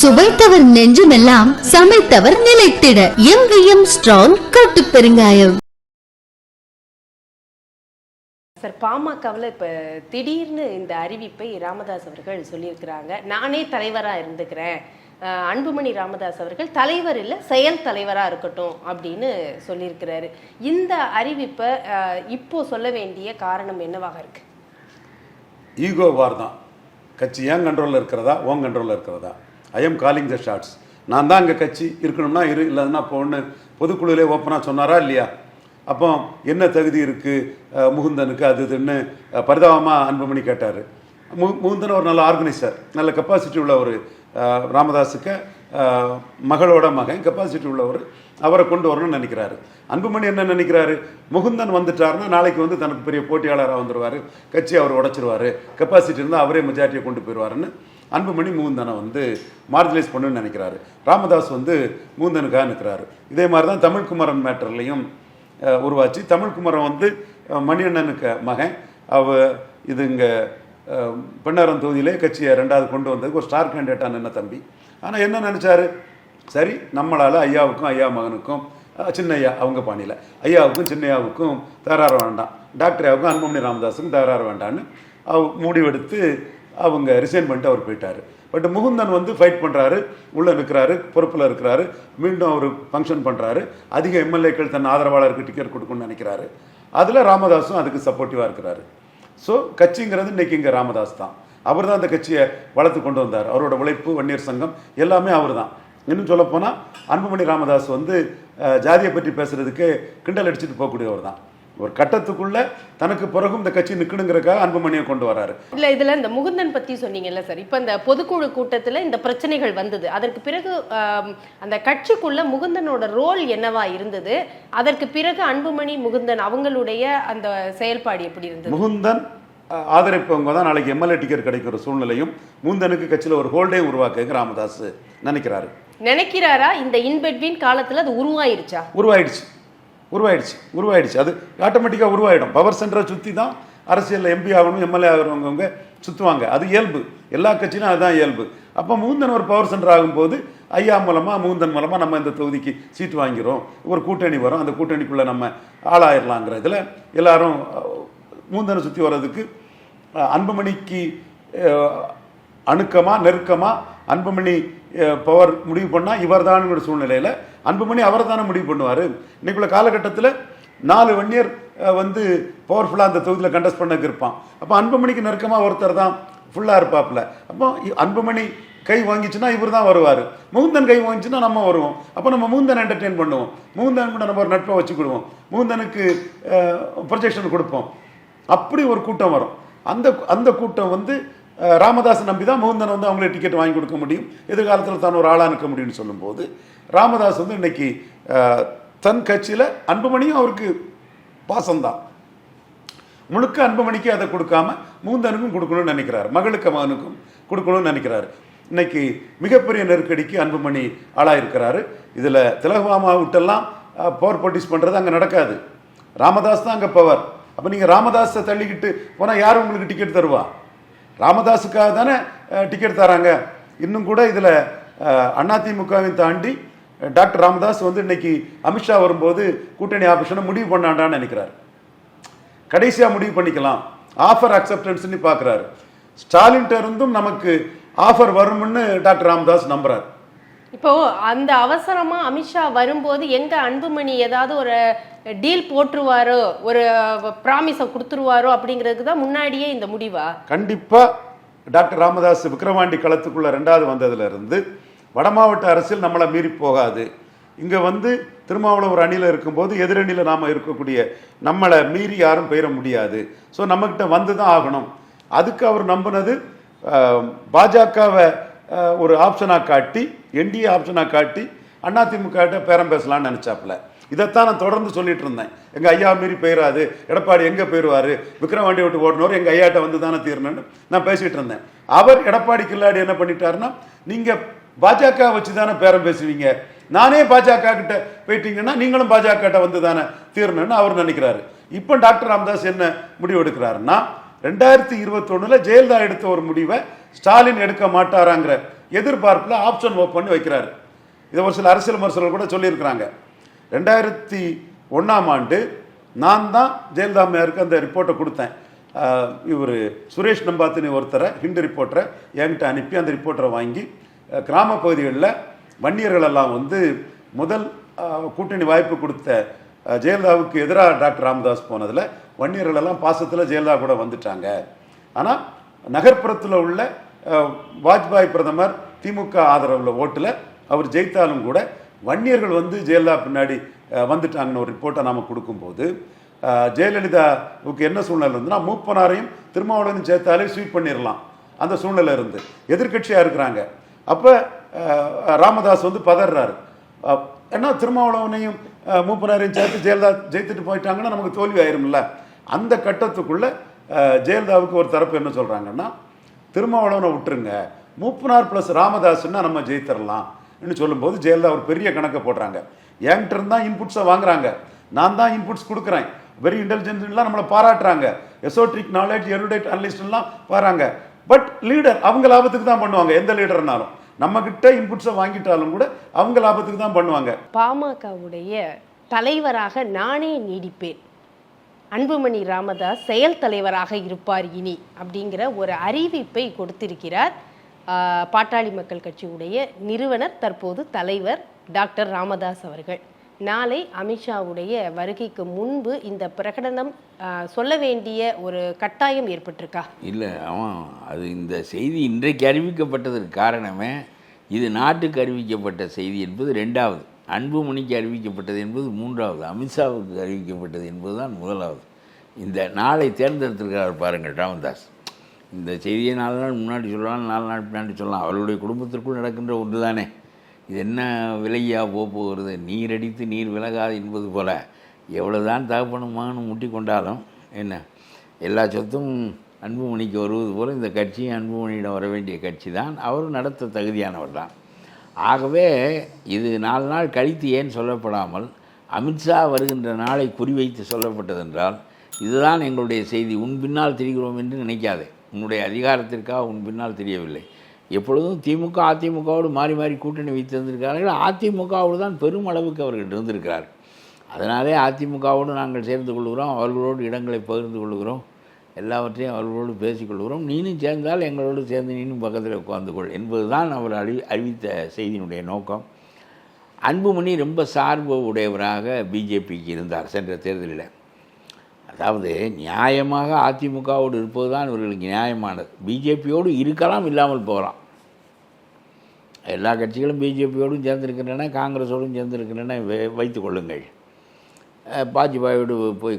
சுவைத்தவர் நெஞ்சுமெல்லாம் சமைத்தவர் நிலைத்திட எங்கேயும் ஸ்ட்ராங் கட்டு பெருங்காயம். சார், பாமகவில் இப்போ திடீர்னு இந்த அறிவிப்பை ராமதாஸ் அவர்கள் சொல்லியிருக்கிறாங்க. நானே தலைவராக இருந்துக்கிறேன், அன்புமணி ராமதாஸ் அவர்கள் தலைவர் இல்லை செயல் தலைவராக இருக்கட்டும் அப்படின்னு சொல்லியிருக்கிறாரு. இந்த அறிவிப்பை இப்போ சொல்ல வேண்டிய காரணம் என்னவாக இருக்கு? ஈகோ வார் தான். கட்சி ஏன் கண்ட்ரோலில் இருக்கிறதா ஓன் கண்ட்ரோலில் இருக்கிறதா? I am calling the shots. நான் தான் அங்கே கட்சி இருக்கணும்னா இல்லைன்னா இப்போ ஒன்று பொதுக்குழுவிலே ஓப்பனாக சொன்னாரா இல்லையா? அப்போ என்ன தகுதி இருக்குது முகுந்தனுக்கு அது இதுன்னு பரிதாபமாக அன்புமணி கேட்டார். முகுந்தன் ஒரு நல்ல ஆர்கனைசர், நல்ல கெப்பாசிட்டி உள்ள ஒரு ராமதாஸுக்கு மகளோட மகன் கெப்பாசிட்டி உள்ளவர், அவரை கொண்டு வரணும்னு நினைக்கிறாரு. அன்புமணி என்ன நினைக்கிறாரு? முகுந்தன் வந்துட்டாருன்னா நாளைக்கு வந்து தனக்கு பெரிய போட்டியாளராக வந்துடுவார், கட்சி அவர் உடைச்சிருவார், கெப்பாசிட்டி இருந்தால் அவரே மெஜாரிட்டியை கொண்டு போயிடுவாருன்னு அன்புமணி முகுந்தனை வந்து மார்ஜினைஸ் பண்ணுன்னு நினைக்கிறாரு. ராமதாஸ் வந்து முகுந்தனுக்காக நிற்கிறாரு. இதே மாதிரி தான் தமிழ்குமரன் மேட்டர்லையும் உருவாச்சு. தமிழ்குமரன் வந்து மணியண்ணனுக்கு மகன், இது இங்கே பெண்ணாரம் தொகுதியிலே கட்சியை ரெண்டாவது கொண்டு வந்ததுக்கு ஒரு ஸ்டார் கேண்டிடேட்டாக நின்ன தம்பி. ஆனால் என்ன நினச்சாரு? சரி, நம்மளால் ஐயாவுக்கும் ஐயா மகனுக்கும் சின்ன ஐயா அவங்க பாணியில் ஐயாவுக்கும் சின்னையாவுக்கும் தகராறு வேண்டாம், டாக்டர் ஐயாவுக்கும் அன்புமணி ராமதாஸுக்கும் தகராறு வேண்டான்னு முடிவெடுத்து அவங்க ரிசைன் பண்ணிட்டு அவர் போயிட்டார். பட் முகுந்தன் வந்து ஃபைட் பண்ணுறாரு, உள்ளே நிற்கிறாரு, பொறுப்பில் இருக்கிறாரு, மீண்டும் அவர் ஃபங்க்ஷன் பண்ணுறாரு, அதிக எம்எல்ஏக்கள் தன் ஆதரவாளருக்கு டிக்கெட் கொடுக்கணும்னு நினைக்கிறாரு. அதில் ராமதாஸும் அதுக்கு சப்போர்ட்டிவாக இருக்கிறாரு. ஸோ கட்சிங்கிறது இன்றைக்கி இங்கே ராமதாஸ் தான். அவர் தான் அந்த கட்சியை வளர்த்து கொண்டு வந்தார். அவரோட உழைப்பு, வன்னியர் சங்கம் எல்லாமே அவர் தான். இன்னும் சொல்லப்போனால் அன்புமணி ராமதாஸ் வந்து ஜாதியை பற்றி பேசுகிறதுக்கு கிண்டல் அடிச்சுட்டு போகக்கூடியவர் தான். ஒரு கட்டத்துக்குள்ள தனக்கு பிறகும் இந்த கட்சி நிற்கணுங்கிறதுக்காக அன்புமணியை கொண்டு வராரு. இல்லை, இதில் இந்த முகுந்தன் பற்றி சொன்னீங்கல்ல சார், இப்போ இந்த பொதுக்குழு கூட்டத்தில் இந்த பிரச்சனைகள் வந்தது. அதற்கு பிறகு அந்த கட்சிக்குள்ள முகுந்தனோட ரோல் என்னவா இருந்தது? அதற்கு பிறகு அன்புமணி முகுந்தன் அவங்களுடைய அந்த செயல்பாடு எப்படி இருந்தது? முகுந்தன் ஆதரிப்பவங்க தான் நாளைக்கு எம்எல்ஏ டிக்கெட் கிடைக்கிற சூழ்நிலையும் முகுந்தனுக்கு கட்சியில் ஒரு ஹோல்டே உருவாக்க ராமதாஸ் நினைக்கிறாரா? இந்த இன்பிட்வீன் காலத்தில் அது உருவாயிருச்சா? உருவாயிடுச்சு. அது ஆட்டோமேட்டிக்காக உருவாயிடும். பவர் சென்டரை சுற்றி தான் அரசியலில் எம்பி ஆகணும், எம்எல்ஏ ஆகிறவங்க சுற்றுவாங்க. அது இயல்பு, எல்லா கட்சியிலும் அதுதான் இயல்பு. அப்போ முகுந்தன் ஒரு பவர் சென்டர் ஆகும்போது ஐயா மூலமாக முகுந்தன் மூலமாக நம்ம இந்த தொகுதிக்கு சீட்டு வாங்கிறோம், ஒரு கூட்டணி வரும், அந்த கூட்டணிக்குள்ளே நம்ம ஆளாயிடலாங்கிற இதில் எல்லாரும் முகுந்தனை சுற்றி வர்றதுக்கு அன்புமணிக்கு அணுக்கமாக நெருக்கமாக அன்புமணி பவர் முடிவு பண்ணால் இவர் தான் சூழ்நிலையில் அன்புமணி அவரை தானே முடிவு பண்ணுவார். இன்னைக்குள்ள காலகட்டத்தில் 4 வன்னியர் வந்து பவர்ஃபுல்லாக அந்த தொகுதியில் கண்டஸ்ட் பண்ணக்கு இருப்பான். அப்போ அன்புமணிக்கு நெருக்கமாக ஒருத்தர் தான் ஃபுல்லாக இருப்பாப்புல. அப்போ அன்புமணி கை வாங்கிச்சுன்னா இவர் தான் வருவார், முகுந்தன் கை வாங்கிச்சுன்னா நம்ம வருவோம். அப்போ நம்ம முகுந்தன் என்டர்டெயின் பண்ணுவோம், முகுந்தன் கூட நம்ம ஒரு நட்பை வச்சுக்கிடுவோம், முகுந்தனுக்கு ப்ரொஜெக்ஷன் கொடுப்போம். அப்படி ஒரு கூட்டம் வரும். அந்த கூட்டம் வந்து ராமதாஸ் நம்பி தான் முகுந்தன் வந்து அவங்களே டிக்கெட் வாங்கி கொடுக்க முடியும், எதிர்காலத்தில் தான் ஒரு ஆளாக நிற்க முடியும்னு சொல்லும்போது ராமதாஸ் வந்து இன்னைக்கு தன் கட்சியில் அன்புமணியும் அவருக்கு பாசம்தான், முழுக்க அன்புமணிக்கு அதை கொடுக்காம முகுந்தனுக்கும் கொடுக்கணும்னு நினைக்கிறார், மகளுக்கு மகனுக்கும் கொடுக்கணும்னு நினைக்கிறாரு. இன்னைக்கு மிகப்பெரிய நெருக்கடிக்கு அன்புமணி ஆளாயிருக்கிறாரு. இதில் திலகமாமா விட்டெல்லாம் பவர் பொலிட்டிக்ஸ் பண்ணுறது அங்கே நடக்காது. ராமதாஸ் தான் அங்கே பவர். அப்போ நீங்கள் ராமதாஸை தள்ளிக்கிட்டு போனால் யார் உங்களுக்கு டிக்கெட் தருவா? ராமதாஸுக்காக தானே டிக்கெட் தராங்க. இன்னும் கூட இதில் அதிமுகவை தாண்டி டாக்டர் ராமதாஸ் வந்து இன்னைக்கு அமித்ஷா வரும்போது கூட்டணி ஆபரேஷனை முடிவு பண்ணாண்டான்னு நினைக்கிறார். கடைசியாக முடிவு பண்ணிக்கலாம், ஆஃபர் அக்செப்டன்ஸ்ன்னு பார்க்குறாரு. ஸ்டாலின்ட்ட இருந்தும் நமக்கு ஆஃபர் வரும்னு டாக்டர் ராமதாஸ் நம்புறாரு. இப்போ அந்த அவசரமா அமித்ஷா வரும்போது எங்க அன்புமணி ஏதாவது ஒரு டீல் போட்டுருவாரோ, ஒரு ப்ராமிஸை கொடுத்துருவாரோ அப்படிங்கிறதுக்கு தான் முன்னாடியே இந்த முடிவா? கண்டிப்பா டாக்டர் ராமதாஸ் விக்கிரவாண்டி களத்துக்குள்ள 2வது வந்ததுல இருந்து வடமாவட்ட அரசியல் நம்மளை மீறி போகாது, இங்க வந்து திருமாவளவர் அணியில் இருக்கும்போது எதிரணியில் நாம இருக்கக்கூடிய நம்மளை மீறி யாரும் பெயர முடியாது, ஸோ நம்மகிட்ட வந்து தான் ஆகணும். அதுக்கு அவர் நம்பினது பாஜகவை ஒரு ஆப்ஷனாக காட்டி, என்டிஏ ஆப்ஷனாக காட்டி அதிமுக பேரம் பேசலாம்னு நினைச்சாப்புல. இதைத்தான் நான் தொடர்ந்து சொல்லிட்டு இருந்தேன். எங்க ஐயா மீறி பெயராது, எடப்பாடி எங்க போயிடுவாரு, விக்கிரவாண்டி விட்டு ஓடினவர் எங்க ஐயாட்ட வந்து தானே தீரணும்னு நான் பேசிட்டு இருந்தேன். அவர் எடப்பாடி கில்லாடி என்ன பண்ணிட்டாருன்னா, நீங்க பாஜக வச்சு தானே பேரம் பேசுவீங்க, நானே பாஜக கிட்ட போயிட்டீங்கன்னா நீங்களும் பாஜக கிட்ட வந்து தானே தீரணும்னு அவர் நினைக்கிறாரு. இப்போ டாக்டர் ராமதாஸ் என்ன முடிவு எடுக்கிறாருன்னா, 2021 ஜெயலலிதா எடுத்த ஒரு முடிவை ஸ்டாலின் எடுக்க மாட்டாராங்கிற எதிர்பார்ப்பில் ஆப்ஷன் ஓப்பன் வைக்கிறாரு. இதை ஒரு சில அரசியல் விமர்சகர்கள் கூட சொல்லியிருக்கிறாங்க. 2001 நான் தான் ஜெயலலிதா அம்மையாருக்கு அந்த ரிப்போர்ட்டை கொடுத்தேன். இவர் சுரேஷ் நம்பாத்தினி ஒருத்தரை ஹிண்டு ரிப்போர்ட்டரை என்கிட்ட அனுப்பி அந்த ரிப்போர்ட்டரை வாங்கி கிராம பகுதிகளில் வன்னியர்கள் எல்லாம் வந்து முதல் கூட்டணி வாய்ப்பு கொடுத்த ஜெயலலிதாவுக்கு எதிராக டாக்டர் ராமதாஸ் போனதில் வன்னியர்கள் எல்லாம் பாசத்தில் ஜெயலலிதா கூட வந்துட்டாங்க. ஆனால் நகர்ப்புறத்தில் உள்ள வாஜ்பாய் பிரதமர் திமுக ஆதரவுள்ள ஓட்டில் அவர் ஜெயித்தாலும் கூட வன்னியர்கள் வந்து ஜெயலலிதா பின்னாடி வந்துட்டாங்கன்னு ஒரு ரிப்போர்ட்டை நாம் கொடுக்கும்போது ஜெயலலிதாவுக்கு என்ன சூழ்நிலை இருந்துன்னா மூப்பனாரையும் திருமாவளவனையும் சேர்த்தாலே ஸ்வீப் பண்ணிடலாம் அந்த சூழ்நிலை இருந்து எதிர்கட்சியாக இருக்கிறாங்க. அப்போ ராமதாஸ் வந்து பதறாரு. ஏன்னா திருமாவளவனையும் மூப்பனாரையும் சேர்த்து ஜெயலலிதா ஜெயித்துட்டு போயிட்டாங்கன்னா நமக்கு தோல்வி ஆயிரும்ல. அந்த கட்டத்துக்குள்ள ஜெயலலிதாவுக்கு ஒரு தரப்பு என்ன சொல்றாங்கன்னா, திருமாவளவனை விட்டுருங்க, மூப்பனார் பிளஸ் ராமதாஸ்ன்னா நம்ம ஜெயித்தரலாம் சொல்லும்போது ஜெயலலிதா ஒரு பெரிய கணக்கை போடுறாங்க. என்கிட்ட இருந்தா இன்புட்ஸை வாங்குறாங்க, நான் தான் இன்புட்ஸ் கொடுக்குறேன், வெரி இன்டெலிஜென்ட்லாம் நம்மளை பாராட்டுறாங்க, எசோட்ரிக் நாலேஜ் எருடேட் அனலிஸ்ட்லாம் பாருங்க. பட் லீடர் அவங்க லாபத்துக்கு தான் பண்ணுவாங்க. எந்த லீடர்னாலும் நம்ம கிட்ட இன்புட்ஸை வாங்கிட்டாலும் கூட அவங்க லாபத்துக்கு தான் பண்ணுவாங்க. பாமகவுடைய தலைவராக நானே நீடிப்பேன், அன்புமணி ராமதாஸ் செயல் தலைவராக இருப்பார் இனி அப்படிங்கிற ஒரு அறிவிப்பை கொடுத்திருக்கிறார் பாட்டாளி மக்கள் கட்சியுடைய நிறுவனர் தற்போது தலைவர் டாக்டர் ராமதாஸ் அவர்கள். நாளை அமித்ஷாவுடைய வருகைக்கு முன்பு இந்த பிரகடனம் சொல்ல வேண்டிய ஒரு கட்டாயம் ஏற்பட்டிருக்கா? இல்லை, அது இந்த செய்தி இன்றைக்கு அறிவிக்கப்பட்டதற்கு காரணமே இது நாட்டுக்கு அறிவிக்கப்பட்ட செய்தி என்பது 2வது, அன்புமணிக்கு அறிவிக்கப்பட்டது என்பது 3வது, அமித்ஷாவுக்கு அறிவிக்கப்பட்டது என்பது தான் 1வது. இந்த நாளை தேர்ந்தெடுத்திருக்கிறார் பாருங்கள் ராமதாஸ். இந்த செய்தியை 4 நாள் முன்னாடி சொல்லலாம், 4 நாள் பின்னாடி சொல்லலாம், அவருடைய குடும்பத்திற்குள் நடக்கின்ற ஒன்று தானே. இது என்ன விலையாக போகிறது, நீர் அடித்து நீர் விலகாது என்பது போல் எவ்வளோதான் தகப்பனுமான்னு முட்டி கொண்டாலும் என்ன எல்லா சொத்தும் அன்புமணிக்கு வருவது போல் இந்த கட்சியும் அன்புமணியிடம் வர வேண்டிய கட்சி தான், அவரும் நடத்த தகுதியானவர் தான். ஆகவே இது 4 நாள் கழித்து ஏன் சொல்லப்படாமல் அமித்ஷா வருகின்ற நாளை குறிவைத்து சொல்லப்பட்டதென்றால், இதுதான் எங்களுடைய செய்தி, உன் பின்னால் திரிகிறோம் என்று நினைக்காதே, உன்னுடைய அதிகாரத்திற்காக உன் பின்னால் தெரியவில்லை. எப்பொழுதும் திமுக அதிமுகவோடு மாறி மாறி கூட்டணி வைத்திருந்திருக்கிறார்கள். அதிமுகவோடு தான் பெரும் அளவுக்கு அவர்கள் இருந்திருக்கிறார்கள். அதனாலே அதிமுகவோடு நாங்கள் சேர்ந்து கொள்கிறோம், அவர்களோடு இடங்களை பகிர்ந்து கொள்கிறோம், எல்லாவற்றையும் அவர்களோடு பேசிக்கொள்கிறோம், நீனும் சேர்ந்தால் எங்களோடு சேர்ந்து நீனும் பக்கத்தில் உட்கார்ந்து கொள் என்பது தான் அவர் அறிவித்த செய்தியினுடைய நோக்கம். அன்புமணி ரொம்ப சார்பு உடையவராக பிஜேபிக்கு இருந்தார் சென்ற தேர்தலில். அதாவது நியாயமாக அதிமுகவோடு இருப்பது தான் இவர்களுக்கு நியாயமானது. பிஜேபியோடு இருக்கலாம், இல்லாமல் போகலாம். எல்லா கட்சிகளும் பிஜேபியோடும் சேர்ந்திருக்கின்றன, காங்கிரஸோடும் சேர்ந்திருக்கின்றன வைத்து கொள்ளுங்கள். வாஜ்பாயோடு போய்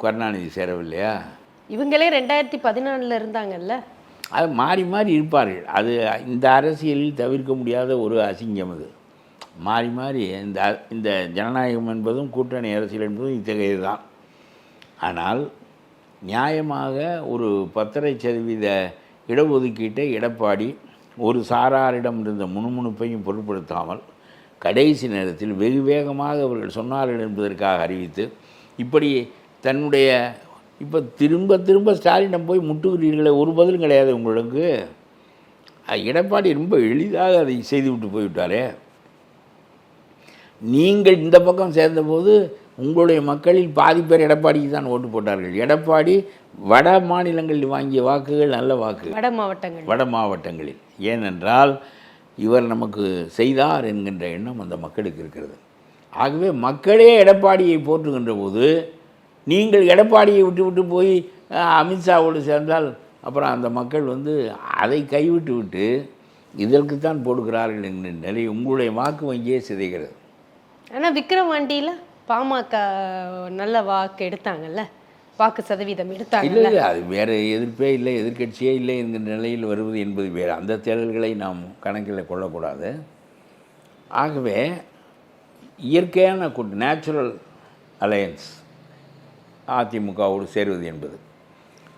கருணாநிதி சேரவில்லையா? இவங்களே 2014 இருந்தாங்கல்ல. அது மாறி மாறி இருப்பார்கள். அது இந்த அரசியலில் தவிர்க்க முடியாத ஒரு அசிங்கம். அது மாறி மாறி இந்த ஜனநாயகம் என்பதும் கூட்டணி அரசியல் என்பதும் இத்தகையது தான். ஆனால் நியாயமாக ஒரு 10% இடஒதுக்கீட்டை எடப்பாடி ஒரு சாராரிடம் இருந்த முணுமுணுப்பையும் பொருட்படுத்தாமல் கடைசி நேரத்தில் வெகு வேகமாக அவர்கள் சொன்னார்கள் என்பதற்காக அறிவித்து, இப்படி தன்னுடைய இப்போ திரும்ப திரும்ப ஸ்டாலினம் போய் முட்டுகிறீர்களே, ஒரு பதிலும் கிடையாது உங்களுக்கு. எடப்பாடி ரொம்ப எளிதாக அதை செய்துவிட்டு போய்விட்டாரே. நீங்கள் இந்த பக்கம் சேர்ந்தபோது உங்களுடைய மக்களில் பாதி பேர் எடப்பாடிக்கு தான் ஓட்டு போட்டார்கள். எடப்பாடி வட மாநிலங்களில் வாங்கிய வாக்குகள் நல்ல வாக்கு, வட மாவட்டங்களில். ஏனென்றால் இவர் நமக்கு செய்தார் என்கின்ற எண்ணம் அந்த மக்களுக்கு இருக்கிறது. ஆகவே மக்களே எடப்பாடியை போற்றுகின்ற போது நீங்கள் எடப்பாடியை விட்டு போய் அமித்ஷாவோடு சேர்ந்தால் அப்புறம் அந்த மக்கள் அதை கைவிட்டு விட்டு இதற்குத்தான் போடுகிறார்கள் என்கிற நிலை உங்களுடைய வாக்கு வங்கியே சிதைகிறது. ஆனால் விக்கிரவாண்டியில் பாமக நல்ல வாக்கு எடுத்தாங்கல்ல, வாக்கு சதவீதம் எடுத்தாங்க. இல்லை, அது வேறு எதிர்ப்பே இல்லை, எதிர்கட்சியே இல்லை என்கிற நிலையில் வருவது என்பது வேறு. அந்த தேர்தல்களை நாம் கணக்கில் கொள்ளக்கூடாது. ஆகவே இயற்கையான நேச்சுரல் அலையன்ஸ் அதிமுகவோடு சேருவது என்பது,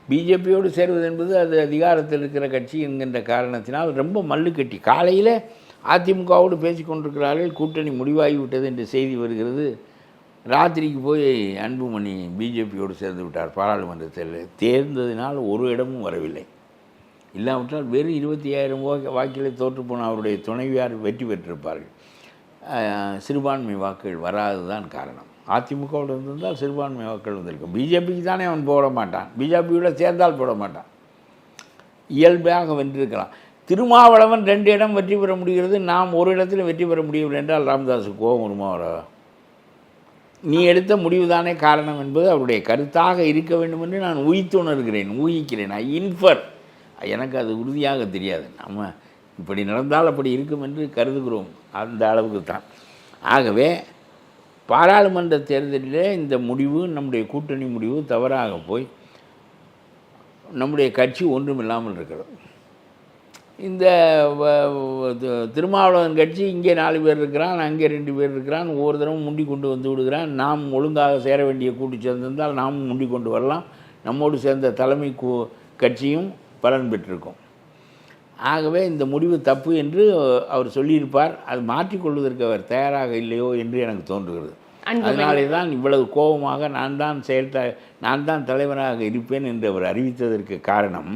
பிஜேபியோடு சேருவது என்பது அது அதிகாரத்தில் இருக்கிற கட்சி என்கின்ற காரணத்தினால் ரொம்ப மல்லுக்கட்டி. காலையில் அதிமுகவோடு பேசி கொண்டிருக்கிறார்கள், கூட்டணி முடிவாகிவிட்டது என்ற செய்தி வருகிறது. ராத்திரிக்கு போய் அன்புமணி பிஜேபியோடு சேர்ந்து விட்டார். பாராளுமன்ற தேர்தலில் தேர்ந்ததினால் ஒரு இடமும் வரவில்லை. இல்லாவிட்டால் வெறும் 25,000 வாக்கிலே தோற்றுப்போன அவருடைய துணைவியார் வெற்றி பெற்றிருப்பார்கள். சிறுபான்மை வாக்குகள் வராது தான் காரணம். அதிமுகவோடு இருந்திருந்தால் சிறுபான்மை வாக்குகள் வந்திருக்கும். பிஜேபிக்கு தானே அவன் போட மாட்டான், பிஜேபியோட சேர்ந்தால் போட மாட்டான், இயல்பாக வென்றிருக்கலாம். திருமாவளவன் 2 இடம் வெற்றி பெற முடிகிறது, நாம் ஒரு இடத்தில் வெற்றி பெற முடியவில்லை என்றால் ராமதாஸுக்கு கோபம் வருமா? நீ எடுத்த முடிவு தானே காரணம் என்பது அவருடைய கருத்தாக இருக்க வேண்டும் என்று நான் ஊகிக்கிறேன். இன்ஃபர், எனக்கு அது உறுதியாக தெரியாது. நம்ம இப்படி நடந்தால் அப்படி இருக்கும் என்று கருதுகிறோம், அந்த அளவுக்கு தான். ஆகவே பாராளுமன்ற தேர்தலிலே இந்த முடிவு, நம்முடைய கூட்டணி முடிவு தவறாக போய் நம்முடைய கட்சி ஒன்றும் இல்லாமல் இருக்கிறது. இந்த திருமாவளவன் கட்சி இங்கே 4 பேர் இருக்கிறான், அங்கே 2 பேர் இருக்கிறான், ஒவ்வொரு தடவை முண்டி கொண்டு வந்து விடுகிறான். நாம் ஒழுங்காக சேர வேண்டிய கூட்டு சேர்ந்திருந்தால் நாமும் முண்டி கொண்டு வரலாம், நம்மோடு சேர்ந்த தலைமை கட்சியும் பலன் பெற்றிருக்கும். ஆகவே இந்த முடிவு தப்பு என்று அவர் சொல்லியிருப்பார். அது மாற்றிக்கொள்வதற்கு அவர் தயாராக இல்லையோ என்று எனக்கு தோன்றுகிறது. அதனாலே தான் இவ்வளவு கோபமாக நான் தான் தலைவராக இருப்பேன் என்று அவர் அறிவித்ததற்கு காரணம்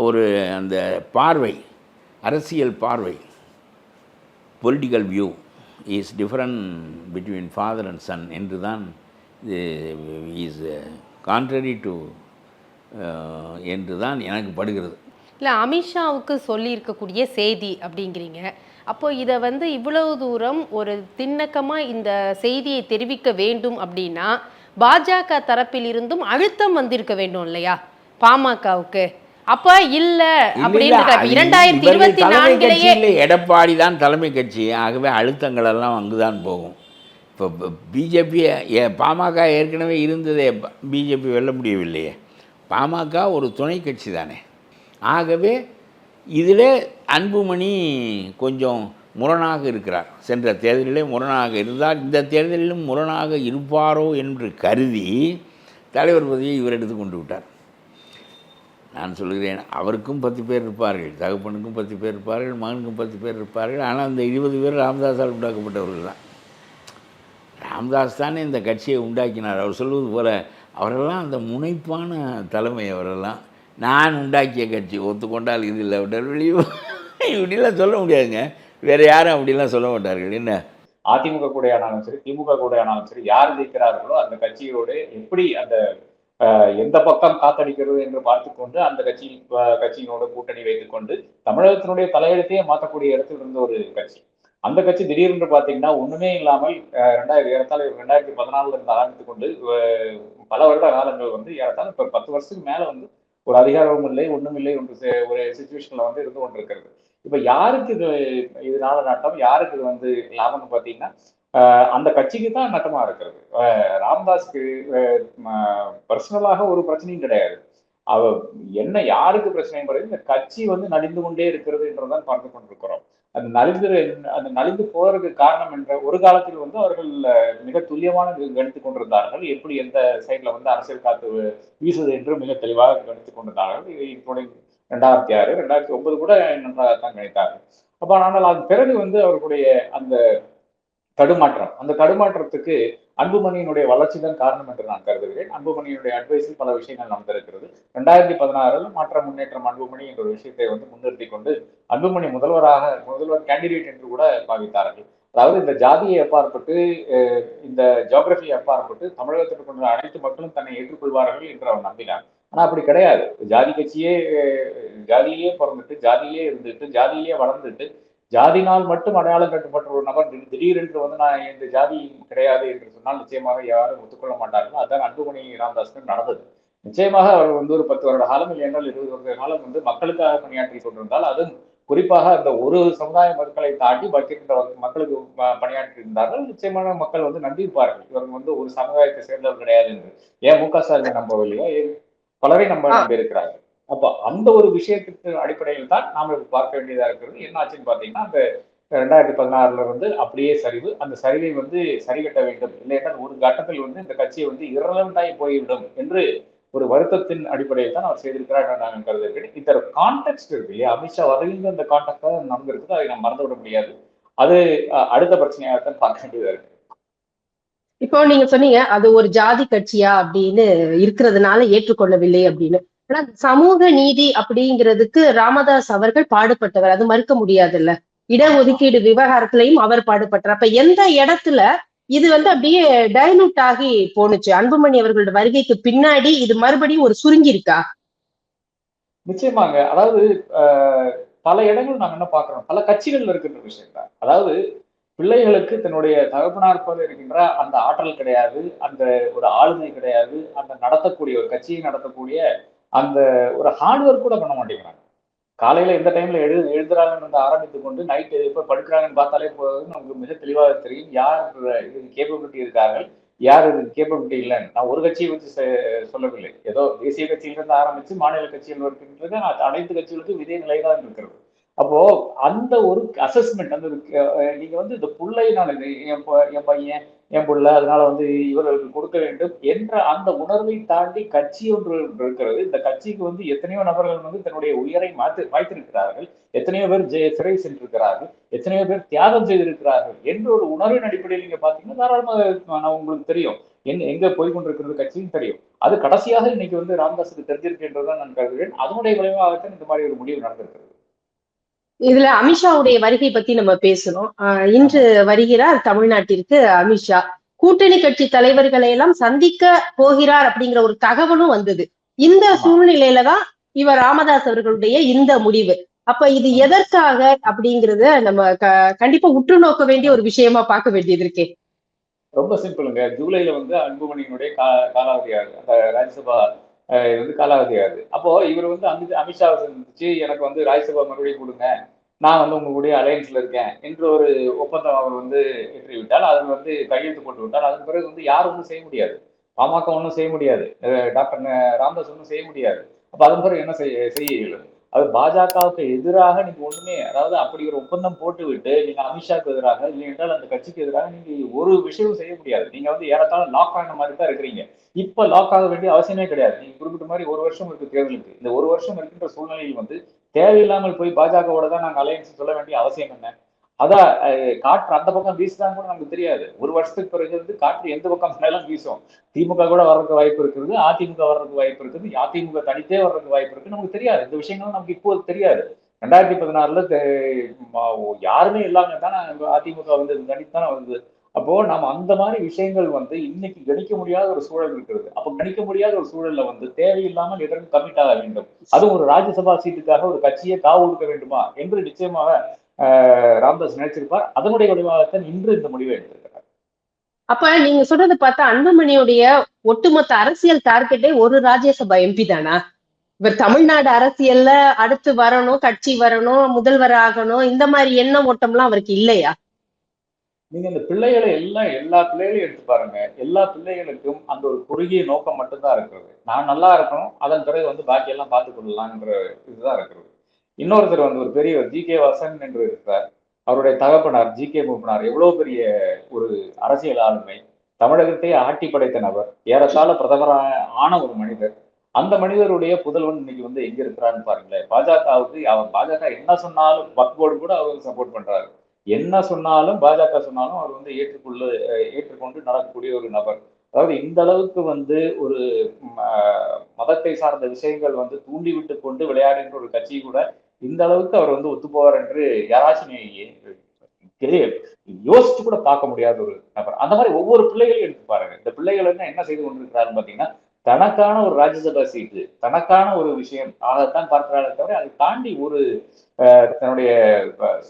ஒரு அந்த பார்வை, அரசியல் பார்வை, political view is different between father and son என்று தான் இஸ் கான்ட்ரரி டு என்று தான் எனக்கு படுகிறது. இல்லை, அமித்ஷாவுக்கு சொல்லியிருக்கக்கூடிய செய்தி அப்படிங்கிறீங்க. அப்போ இதை இவ்வளவு தூரம் ஒரு திண்ணக்கமாக இந்த செய்தியை தெரிவிக்க வேண்டும் அப்படின்னா பாஜக தரப்பில் இருந்தும் அழுத்தம் வந்திருக்க வேண்டும் இல்லையா பாமகவுக்கு? அப்ப இல்ல அப்படின்னு 2024 எடப்பாடி தான் தலைமை கட்சி. ஆகவே அழுத்தங்கள் எல்லாம் அங்குதான் போகும். இப்போ பிஜேபி, பாமக ஏற்கனவே இருந்ததே, பிஜேபி வெல்ல முடியவில்லையே. பாமக ஒரு துணை கட்சி தானே. ஆகவே இதில் அன்புமணி கொஞ்சம் முரணாக இருக்கிறார். சென்ற தேர்தலிலே முரணாக இருந்தால் இந்த தேர்தலிலும் முரணாக இருப்பாரோ என்று கருதி தலைவர் பதவியை இவர் எடுத்து கொண்டு விட்டார். நான் சொல்கிறேன், அவருக்கும் 10 பேர் இருப்பார்கள், தகப்பனுக்கும் 10 பேர் இருப்பார்கள், மகனுக்கும் 10 பேர் இருப்பார்கள். ஆனால் அந்த 20 பேர் ராமதாஸால் உண்டாக்கப்பட்டவர்கள் தான். ராமதாஸ் தானே இந்த கட்சியை உண்டாக்கினார். அவர் சொல்வது போல் அவரெல்லாம் அந்த முனைப்பான தலைமை. அவரெல்லாம் நான் உண்டாக்கிய கட்சி ஒத்துக்கொண்டால் இது இல்லை இப்படிலாம் சொல்ல முடியாதுங்க. வேறு யாரும் அப்படிலாம் சொல்ல மாட்டார்கள். என்ன அதிமுக கூட ஆனாலும் சரி, திமுக கூட ஆனாலும் சரி, யார் ஜெயிக்கிறார்களோ அந்த கட்சியோடு எப்படி அந்த எந்த பக்கம் காத்தடிக்கிறது என்று பார்த்துக்கொண்டு அந்த கட்சியினோட கூட்டணி வைத்துக் கொண்டு தமிழகத்தினுடைய தலையெழுத்தையே மாற்றக்கூடிய இடத்தில் இருந்த ஒரு கட்சி. அந்த கட்சி திடீரென்று பார்த்தீங்கன்னா ஒண்ணுமே இல்லாமல் 2014 இருந்து ஆரம்பித்துக் கொண்டு பல வருட காலங்கள் ஏறத்தாலும் இப்ப 10 வருஷத்துக்கு மேல ஒரு அதிகாரமும் இல்லை, ஒண்ணும் இல்லை, ஒரு சிச்சுவேஷன்ல இருந்து கொண்டிருக்கிறது. இப்ப யாருக்கு இதனால நட்டம், யாருக்கு இது லாபம்னு பாத்தீங்கன்னா அந்த கட்சிக்கு தான் நட்டமா இருக்கிறது. ராமதாஸ்க்கு பர்சனலாக ஒரு பிரச்சனையும் கிடையாது. என்ன யாருக்கு பிரச்சனை, இந்த கட்சி நலிந்து கொண்டே இருக்கிறது என்றுதான் பார்த்து கொண்டிருக்கிறோம். அது நலிந்து போறதுக்கு காரணம் என்ற ஒரு காலத்தில் அவர்கள் மிக துல்லியமான கணித்துக் கொண்டிருந்தார்கள். எப்படி எந்த சைட்ல அரசியல் காத்து வீசுது என்று மிக தெளிவாக கணித்துக் கொண்டிருந்தார்கள். 2006, 2009 கூட நன்றாகத்தான் கணித்தார்கள். அப்ப ஆனால் அது பிறகு அவர்களுடைய அந்த தடுமாற்றத்துக்கு அன்புமணியினுடைய வளர்ச்சி தான் காரணம் என்று நான் கருதுகிறேன். அன்புமணியினுடைய அட்வைஸில் பல விஷயங்கள் நடந்திருக்கிறது. 2016 மாற்ற முன்னேற்றம் அன்புமணி என்ற ஒரு விஷயத்தை முன்னிறுத்தி கொண்டு அன்புமணி முதல்வர் கேண்டிடேட் என்று கூட பாவித்தார்கள். அதாவது இந்த ஜாதியை அப்பாற்பட்டு, இந்த ஜியோகிரபியை அப்பாற்பட்டு தமிழகத்திற்கு கொண்ட அனைத்து மக்களும் தன்னை ஏற்றுக்கொள்வார்கள் என்று அவர் நம்பினார். ஆனா அப்படி கிடையாது. ஜாதியிலேயே பிறந்துட்டு, ஜாதியிலேயே இருந்துட்டு, ஜாதியிலேயே வளர்ந்துட்டு, ஜாதினால் மட்டும் அடையாளம் கட்டப்பட்ட ஒரு நபர் திடீரென்று நான் இந்த ஜாதி கிடையாது என்று சொன்னால் நிச்சயமாக யாரும் ஒத்துக்கொள்ள மாட்டார்கள். அதுதான் அன்புமணி ராமதாஸுக்கு நடந்தது. நிச்சயமாக அவர் ஒரு 10 வருட காலம் இல்லை என்றால் 20 வருட காலம் மக்களுக்காக பணியாற்றி கொண்டிருந்தால், அதுவும் குறிப்பாக அந்த ஒரு சமுதாய மக்களை தாண்டி மக்களுக்கு பணியாற்றி இருந்தார்கள். நிச்சயமான மக்கள் நம்பியிருப்பார்கள். இவங்க ஒரு சமுதாயத்தை சேர்ந்தவர் கிடையாது என்று. ஏன் மு க ஸ்டாலின் நம்பவில்லையோ, பலரை நம்பி இருக்கிறார்கள். அப்ப அந்த ஒரு விஷயத்துக்கு அடிப்படையில் தான் நாம பார்க்க வேண்டியதா இருக்கிறது. என்ன ஆச்சுன்னு பாத்தீங்கன்னா, அந்த 2016 அப்படியே சரிவு. அந்த சரிவை சரிகட்ட வேண்டும், இல்லையா ஒரு கட்டத்தில் இந்த கட்சியை இரலவெண்டாகி போய்விடும் என்று ஒரு வருத்தத்தின் அடிப்படையில் தான் அவர் செய்திருக்கிறார் என்று நான் கருதுகிறேன். இந்த கான்டெக்ட் இருக்கு இல்லையா, அமித்ஷா வரையில் அந்த கான்டெக்ட் தான் நடந்திருக்குது. அதை நாம் மறந்துவிட முடியாது. அது அடுத்த பிரச்சனையாகத்தான் பார்க்க வேண்டியதா இருக்கு. இப்போ நீங்க சொன்னீங்க அது ஒரு ஜாதி கட்சியா அப்படின்னு இருக்கிறதுனால ஏற்றுக்கொள்ளவில்லை அப்படின்னு. ஆனா சமூக நீதி அப்படிங்கிறதுக்கு ராமதாஸ் அவர்கள் பாடுபட்டவர், அது மறுக்க முடியாதுல்ல. இடஒதுக்கீடு விவகாரத்திலையும் அவர் பாடுபட்டார். அப்ப எந்த இடத்துல இது அப்படியே டைலூட் ஆகி போனுச்சு? அன்புமணி அவர்களோட வருகைக்கு பின்னாடி இது மறுபடியும் ஒரு சுருங்கி இருக்கா? நிச்சயமாங்க. அதாவது பல இடங்கள் நாங்க என்ன பாக்குறோம், பல கட்சிகள்ல இருக்கின்ற விஷயம் தான். அதாவது பிள்ளைகளுக்கு தன்னுடைய தகப்பனார் போல இருக்கின்ற அந்த ஆற்றல் கிடையாது, அந்த ஒரு ஆளுமை கிடையாது, அந்த நடத்தக்கூடிய ஒரு கட்சியை நடத்தக்கூடிய அந்த ஒரு ஹார்ட் ஒர்க் கூட பண்ண மாட்டேங்கிறாங்க. காலையில எந்த டைம்ல எழுதுறாங்கன்னு ஆரம்பித்துக் கொண்டு நைட் எப்ப படுக்கிறாங்கன்னு பார்த்தாலே போதும் நமக்கு மிக தெளிவாக தெரியும் யார் இது கேப்பபிலிட்டி இருக்கார்கள், யார் இது கேப்பபிலிட்டி இல்லைன்னு. நான் ஒரு கட்சியை வச்சு சொல்லவில்லை, ஏதோ தேசிய கட்சியிலிருந்து ஆரம்பிச்சு மாநில கட்சிகள் இருக்கின்றது, அனைத்து கட்சிகளுக்கும் இதே நிலைதான் இருக்கிறது. அப்போ அந்த ஒரு அசஸ்மெண்ட் அந்த நீங்க இந்த புள்ளையினால என் பையன் என் புள்ள அதனால இவர்களுக்கு கொடுக்க வேண்டும் என்ற அந்த உணர்வை தாண்டி கட்சி ஒன்று இருக்கிறது. இந்த கட்சிக்கு எத்தனையோ நபர்கள் தன்னுடைய உயிரை மாய்த்திருக்கிறார்கள், எத்தனையோ பேர் சிறை சென்றிருக்கிறார்கள், எத்தனையோ பேர் தியாகம் செய்திருக்கிறார்கள் என்ற ஒரு உணர்வின் அடிப்படையில் நீங்க பாத்தீங்கன்னா தாராளமாக உங்களுக்கு தெரியும் எங்க போய் கொண்டிருக்கிறது கட்சியும் தெரியும். அது கடைசியாக இன்னைக்கு ராமதாஸுக்கு தெரிஞ்சிருக்கின்றதான் நான் கருதுகிறேன். அதனுடைய விளைவாகத்தான் இந்த மாதிரி ஒரு முடிவு நடந்திருக்கிறது. இதுல அமித்ஷாவுடைய வருகை பத்தி நம்ம பேசணும். இன்று வருகிறார் தமிழ்நாட்டிற்கு அமித்ஷா. கூட்டணி கட்சி தலைவர்களை எல்லாம் சந்திக்க போகிறார் அப்படிங்கிற ஒரு தகவலும் வந்தது. இந்த சூழ்நிலையில தான் இவர் ராமதாஸ் அவர்களுடைய இந்த முடிவு. அப்ப இது எதற்காக அப்படிங்கறத நம்ம கண்டிப்பா உற்று நோக்க வேண்டிய ஒரு விஷயமா பார்க்க வேண்டியது இருக்கே. ரொம்ப சிம்பிளுங்க. ஜூலைல அன்புமணியினுடைய காலாவதியாகுது, அந்த ராஜ்யசபா காலாவதியாகுது. அப்போ இவர் அமித்ஷாவை சந்திச்சு எனக்கு ராஜ்யசபா மறுபடியும் கொடுங்க, நான் உங்க கூட அலையன்ஸ்ல இருக்கேன் என்று ஒரு ஒப்பந்தம் அவர் ஏற்றிவிட்டால், அது கையெழுத்து போட்டு விட்டால், அதன் பிறகு யார் ஒன்றும் செய்ய முடியாது, பாமக ஒன்றும் செய்ய முடியாது, டாக்டர் ராமதாஸ் ஒன்றும் செய்ய முடியாது. அப்ப அதன் பிறகு என்ன செய்ய இயலும்? அது பாஜகவுக்கு எதிராக நீங்க ஒண்ணுமே, அதாவது அப்படி ஒரு ஒப்பந்தம் போட்டு விட்டு நீங்க அமித்ஷாவுக்கு எதிராக இல்லை என்றால் அந்த கட்சிக்கு எதிராக நீங்க ஒரு விஷயமும் செய்ய முடியாது. நீங்க ஏறத்தாழ லாக் ஆன மாதிரி தான் இருக்கிறீங்க. இப்ப லாக் ஆக வேண்டிய அவசியமே கிடையாது. நீங்க குறிப்பிட்ட மாதிரி ஒரு வருஷம் இருக்கு தேர்தலுக்கு. இந்த ஒரு வருஷம் இருக்கின்ற சூழ்நிலையில் தேவையில்லாமல் போய் பாஜகவோட தான் நாங்க அலையன்ஸ் சொல்ல வேண்டிய அவசியம் என்ன? அதான் காற்று அந்த பக்கம் வீசுதான் கூட நமக்கு தெரியாது. ஒரு வருஷத்துக்கு பிறகு காற்று எந்த பக்கம் மேலும் வீசும். திமுக கூட வர்றதுக்கு வாய்ப்பு இருக்குது, அதிமுக வர்றதுக்கு வாய்ப்பு இருக்குது, அதிமுக தனித்தே வர்றதுக்கு வாய்ப்பு இருக்கு, நமக்கு தெரியாது. இந்த விஷயங்களும் நமக்கு இப்போது தெரியாது. 2016 யாருமே இல்லாம தானே அதிமுக தனித்தானே வந்தது. அப்போ நம்ம அந்த மாதிரி விஷயங்கள் இன்னைக்கு கணிக்க முடியாத ஒரு சூழல் இருக்கிறது. அப்போ கணிக்க முடியாத ஒரு சூழல்ல தேவையில்லாமல் எதற்கும் கமிட் ஆக வேண்டும், அதுவும் ஒரு ராஜ்யசபா சீட்டுக்காக ஒரு கட்சியை காவு கொடுக்க வேண்டுமா என்று நிச்சயமாக ராமதாஸ் நினைச்சிருப்பார். அதனுடைய விளைவாகத்தான் இன்று இந்த முடிவை எடுத்திருக்கிறார். அப்ப நீங்க சொல்றது பார்த்தா அன்புமணியுடைய ஒட்டுமொத்த அரசியல் டார்கெட்டே ஒரு ராஜ்யசபா எம்பி தானா? இவர் தமிழ்நாடு அரசியல்ல அடுத்து வரணும், கட்சி வரணும், முதல்வர் ஆகணும், இந்த மாதிரி எண்ணம் ஓட்டம்லாம் அவருக்கு இல்லையா? நீங்க இந்த பிள்ளைகளை எல்லா பிள்ளைகளையும் எடுத்து பாருங்க. எல்லா பிள்ளைகளுக்கும் அந்த ஒரு குறுகிய நோக்கம் மட்டும்தான் இருக்கிறது. நான் நல்லா இருக்கணும், அதன் பிறகு பாக்கி எல்லாம் பார்த்துக் கொள்ளலாம்ன்ற இதுதான் இருக்கிறது. இன்னொருத்தர் ஒரு பெரிய ஜி.கே. வாசன் என்று இருக்கிறார். அவருடைய தகப்பனார் ஜி.கே. மூப்பனார் எவ்வளவு பெரிய ஒரு அரசியல் ஆளுமை, தமிழகத்தை ஆட்டி படைத்த நபர், ஏறத்தாழ பிரதமரான ஒரு மனிதர். அந்த மனிதருடைய புதல்வன் இன்னைக்கு எங்க இருக்கிறான்னு பாருங்களேன். பாஜகவுக்கு பாஜக என்ன சொன்னாலும் வக்போர்டு கூட அவர் சப்போர்ட் பண்றாரு. என்ன சொன்னாலும் பாஜக சொன்னாலும் அவர் ஏற்றுக்கொண்டு நடக்கக்கூடிய ஒரு நபர். அதாவது இந்த அளவுக்கு ஒரு மதத்தை சார்ந்த விஷயங்கள் தூண்டிவிட்டு கொண்டு விளையாடுகின்ற ஒரு கட்சி கூட இந்த அளவுக்கு அவர் ஒத்து போவார் என்று யாராச்சும் யோசிச்சு கூட பார்க்க முடியாத ஒரு நபர். அந்த மாதிரி ஒவ்வொரு பிள்ளைகளையும் எடுத்து பாருங்க. இந்த பிள்ளைகள் என்ன செய்து கொண்டிருக்கிறாருன்னு பாத்தீங்கன்னா, தனக்கான ஒரு ராஜ்யசபா சீட்டு, தனக்கான ஒரு விஷயம் அதைத்தான் பார்க்கிறாரே தவிர அதை தாண்டி ஒரு தன்னுடைய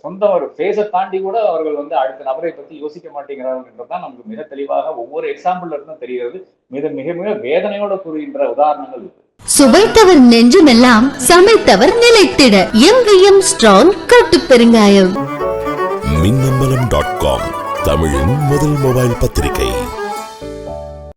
சொந்த ஒரு பேஸை தாண்டி கூட அவர்கள் அடுத்த நபரை பத்தி யோசிக்க மாட்டேங்கிறார்கள் என்றுதான் நமக்கு மிக தெளிவாக ஒவ்வொரு எக்ஸாம்பிள் இருந்தும் தெரிகிறது. மிக மிக வேதனையோட கூறுகின்ற உதாரணங்கள் இருக்கு. சுவைத்தவர் நெஞ்சுமெல்லாம் சமைத்தவர் நிலைத்திட எங்கேயும் ஸ்ட்ராங் கட்டு பெருங்காயம். மின்னம்பலம்.com தமிழின் முதல் மொபைல் பத்திரிகை.